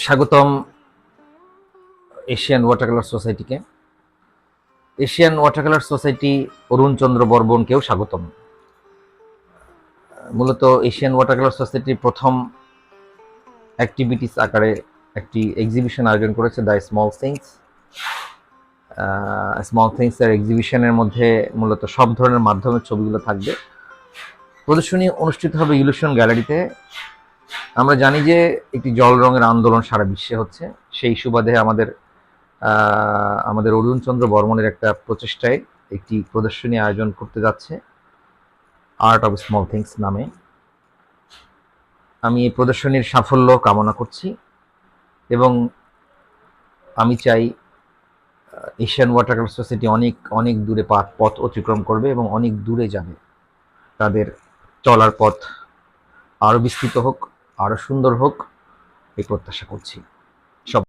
স্বাগতম Asian water colour সোসাইটিকে। Asian water colour society Arunchandra বর্মনকেও স্বাগতম। মূলত এশিয়ান ওয়াটার কালার সোসাইটির প্রথম অ্যাক্টিভিটিস আকারে একটি এক্সিবিশন আয়োজন করেছে, দ্য স্মল থিংস। স্মল থিংসের এক্সিবিশনের মধ্যে মূলত সব ধরনের মাধ্যমের ছবিগুলো থাকবে। প্রদর্শনী অনুষ্ঠিত হবে ইলুশন গ্যালারিতে। আমরা জানি যে একটি জল রঙের আন্দোলন সারা বিশ্বে হচ্ছে, সেই সুবাদে আমাদের অরুণচন্দ্র বর্মনের একটা প্রচেষ্টায় একটি প্রদর্শনী আয়োজন করতে যাচ্ছে আর্ট অফ স্মল থিংস নামে। আমি এই প্রদর্শনীর সাফল্য কামনা করছি এবং আমি চাই এশিয়ান ওয়াটার কালার সোসাইটি অনেক অনেক দূরে পথ অতিক্রম করবে এবং অনেক দূরে যাবে। তাদের চলার পথ আরও বিস্তৃত হোক, আরও সুন্দর হোক, এই প্রত্যাশা করছি।